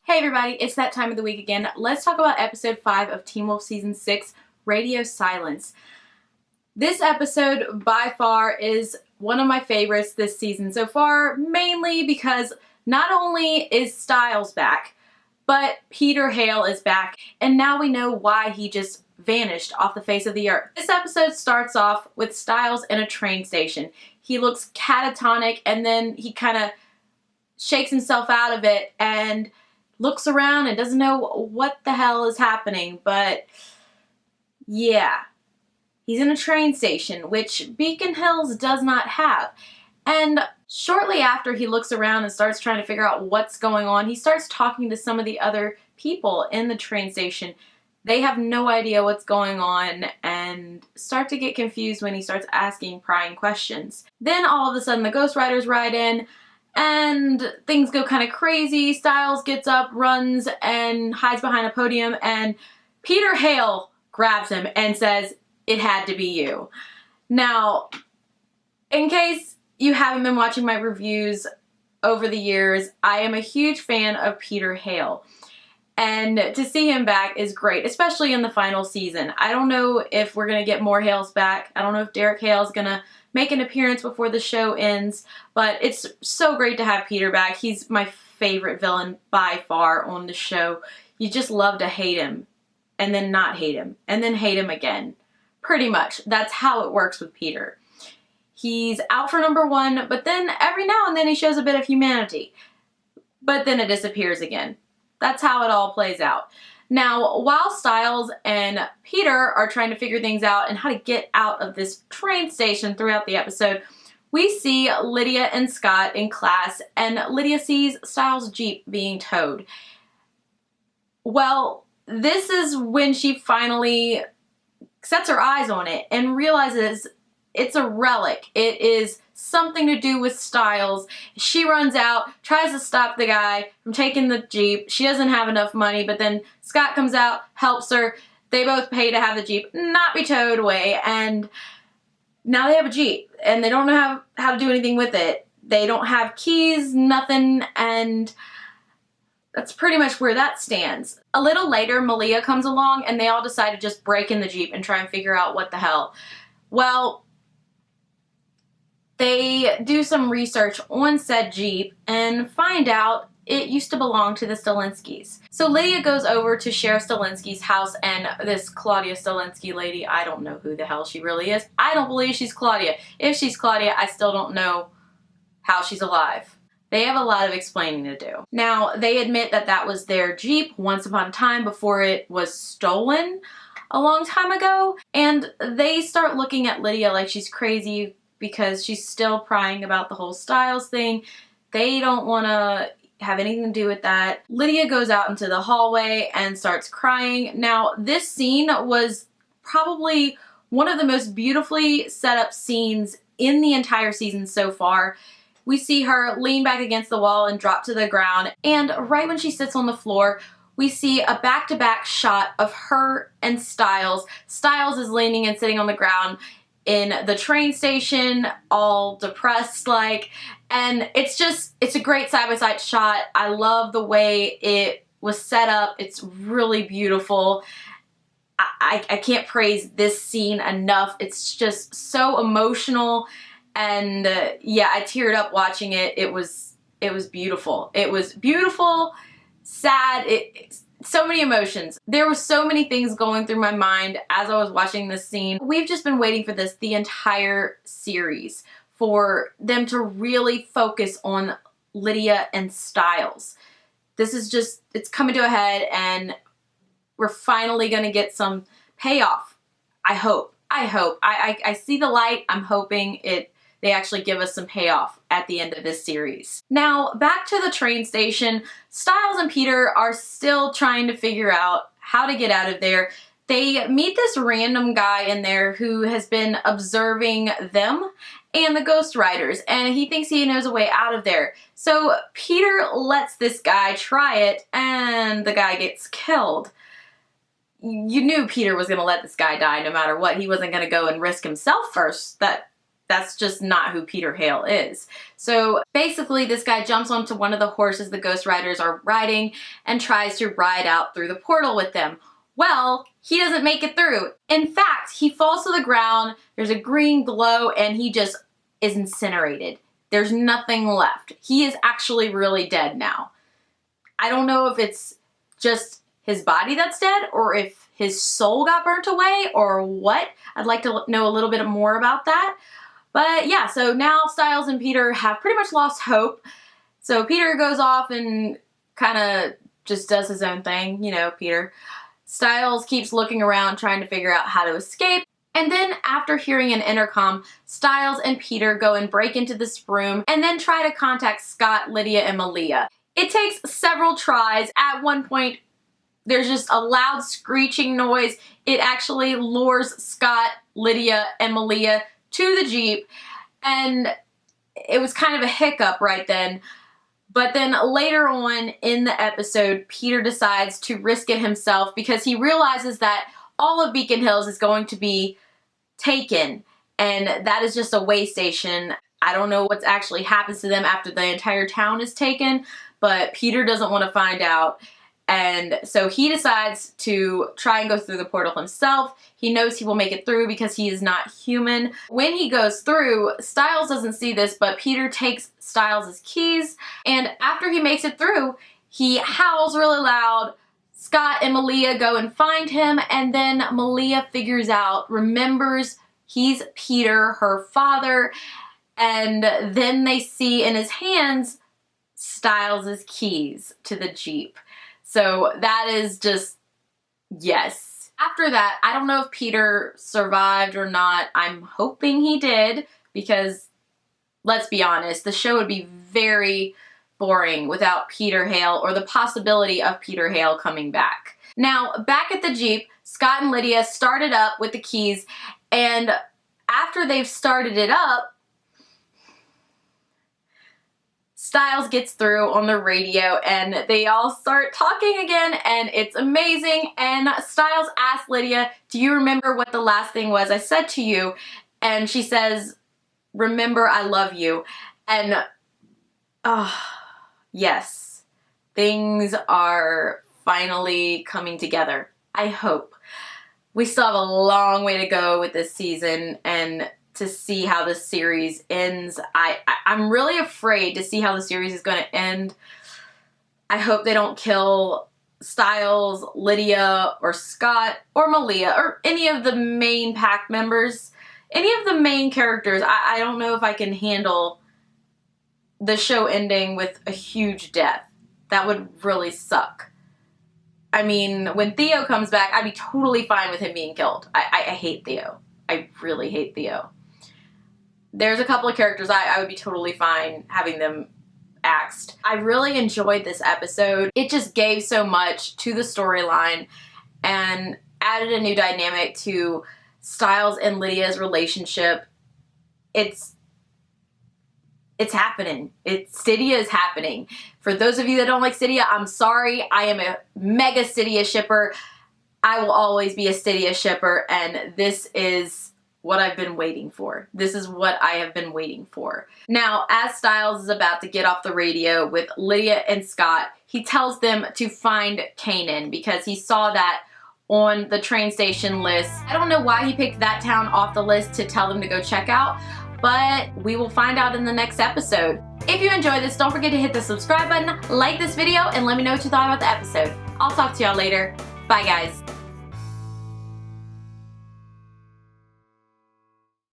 Hey everybody, it's that time of the week again. Let's talk about episode 5 of Teen Wolf Season 6, Radio Silence. This episode, by far, is one of my favorites this season so far, mainly because not only is Stiles back, but Peter Hale is back, and now we know why he just vanished off the face of the earth. This episode starts off with Stiles in a train station. He looks catatonic, and then he kind of shakes himself out of it and looks around and doesn't know what the hell is happening, but yeah. He's in a train station, which Beacon Hills does not have. And shortly after he looks around and starts trying to figure out what's going on, he starts talking to some of the other people in the train station. They have no idea what's going on and start to get confused when he starts asking prying questions. Then all of a sudden the Ghost Riders ride in, and things go kind of crazy. Stiles gets up, runs, and hides behind a podium, and Peter Hale grabs him and says, "It had to be you." Now, in case you haven't been watching my reviews over the years, I am a huge fan of Peter Hale. And to see him back is great, especially in the final season. I don't know if we're going to get more Hales back. I don't know if Derek Hale's going to make an appearance before the show ends, but it's so great to have Peter back. He's my favorite villain by far on the show. You just love to hate him, and then not hate him, and then hate him again. Pretty much. That's how it works with Peter. He's out for number 1, but then every now and then he shows a bit of humanity. But then it disappears again. That's how it all plays out. Now, while Stiles and Peter are trying to figure things out and how to get out of this train station throughout the episode, we see Lydia and Scott in class, and Lydia sees Stiles' Jeep being towed. Well, this is when she finally sets her eyes on it and realizes it's a relic. It is something to do with Stiles. She runs out, tries to stop the guy from taking the Jeep. She doesn't have enough money, but then Scott comes out, helps her. They both pay to have the Jeep not be towed away, and now they have a Jeep, and they don't know how to do anything with it. They don't have keys, nothing, and that's pretty much where that stands. A little later, Malia comes along, and they all decide to just break in the Jeep and try and figure out what the hell. Well, they do some research on said Jeep and find out it used to belong to the Stalinskys. So Lydia goes over to Sheriff Stalinsky's house, and this Claudia Stalinsky lady, I don't know who the hell she really is. I don't believe she's Claudia. If she's Claudia, I still don't know how she's alive. They have a lot of explaining to do. Now, they admit that that was their Jeep once upon a time before it was stolen a long time ago, and they start looking at Lydia like she's crazy because she's still prying about the whole Stiles thing. They don't want to have anything to do with that. Lydia goes out into the hallway and starts crying. Now, this scene was probably one of the most beautifully set up scenes in the entire season so far. We see her lean back against the wall and drop to the ground, and right when she sits on the floor, we see a back-to-back shot of her and Stiles. Stiles is leaning and sitting on the ground in the train station, all depressed like, and it's a great side-by-side shot. I love the way it was set up. It's really beautiful. I can't praise this scene enough. It's just so emotional, and yeah, I teared up watching it. It was beautiful. It was beautiful, sad, so many emotions. There were so many things going through my mind as I was watching this scene. We've just been waiting for this the entire series, for them to really focus on Lydia and Stiles. This is just, it's coming to a head, and we're finally gonna get some payoff. I hope. I see the light. I'm hoping they actually give us some payoff at the end of this series. Now, back to the train station. Stiles and Peter are still trying to figure out how to get out of there. They meet this random guy in there who has been observing them and the Ghost Riders, and he thinks he knows a way out of there. So Peter lets this guy try it, and the guy gets killed. You knew Peter was going to let this guy die no matter what. He wasn't going to go and risk himself first. That that's just not who Peter Hale is. So basically this guy jumps onto one of the horses the Ghost Riders are riding and tries to ride out through the portal with them. Well, he doesn't make it through. In fact, he falls to the ground, there's a green glow, and he just is incinerated. There's nothing left. He is actually really dead now. I don't know if it's just his body that's dead or if his soul got burnt away or what. I'd like to know a little bit more about that. But yeah, so now Stiles and Peter have pretty much lost hope. So Peter goes off and kind of just does his own thing, you know, Peter. Stiles keeps looking around trying to figure out how to escape. And then after hearing an intercom, Stiles and Peter go and break into this room and then try to contact Scott, Lydia, and Malia. It takes several tries. At one point, there's just a loud screeching noise. It actually lures Scott, Lydia, and Malia to the Jeep, and it was kind of a hiccup right then. But then later on in the episode, Peter decides to risk it himself because he realizes that all of Beacon Hills is going to be taken, and that is just a way station. I don't know what actually happens to them after the entire town is taken, but Peter doesn't want to find out. And so he decides to try and go through the portal himself. He knows he will make it through because he is not human. When he goes through, Stiles doesn't see this, but Peter takes Stiles' keys. And after he makes it through, he howls really loud. Scott and Malia go and find him. And then Malia figures out, remembers he's Peter, her father. And then they see in his hands Stiles' keys to the Jeep. So that is just, yes. After that, I don't know if Peter survived or not. I'm hoping he did because, let's be honest, the show would be very boring without Peter Hale or the possibility of Peter Hale coming back. Now, back at the Jeep, Scott and Lydia started up with the keys, and after they've started it up, Stiles gets through on the radio and they all start talking again, and it's amazing. And Stiles asks Lydia, do you remember what the last thing was I said to you? And she says, remember, I love you. And yes, things are finally coming together. I hope. We still have a long way to go with this season and to see how this series ends. I'm really afraid to see how the series is going to end. I hope they don't kill Stiles, Lydia, or Scott, or Malia, or any of the main pack members. Any of the main characters. I don't know if I can handle the show ending with a huge death. That would really suck. I mean, when Theo comes back, I'd be totally fine with him being killed. I hate Theo. I really hate Theo. There's a couple of characters I would be totally fine having them axed. I really enjoyed this episode. It just gave so much to the storyline and added a new dynamic to Stiles and Lydia's relationship. It's happening. Stydia is happening. For those of you that don't like Stydia, I'm sorry. I am a mega Stydia shipper. I will always be a Stydia shipper, and this is what I've been waiting for. This is what I have been waiting for. Now, as Stiles is about to get off the radio with Lydia and Scott, he tells them to find Canaan because he saw that on the train station list. I don't know why he picked that town off the list to tell them to go check out, but we will find out in the next episode. If you enjoyed this, don't forget to hit the subscribe button, like this video, and let me know what you thought about the episode. I'll talk to y'all later. Bye, guys.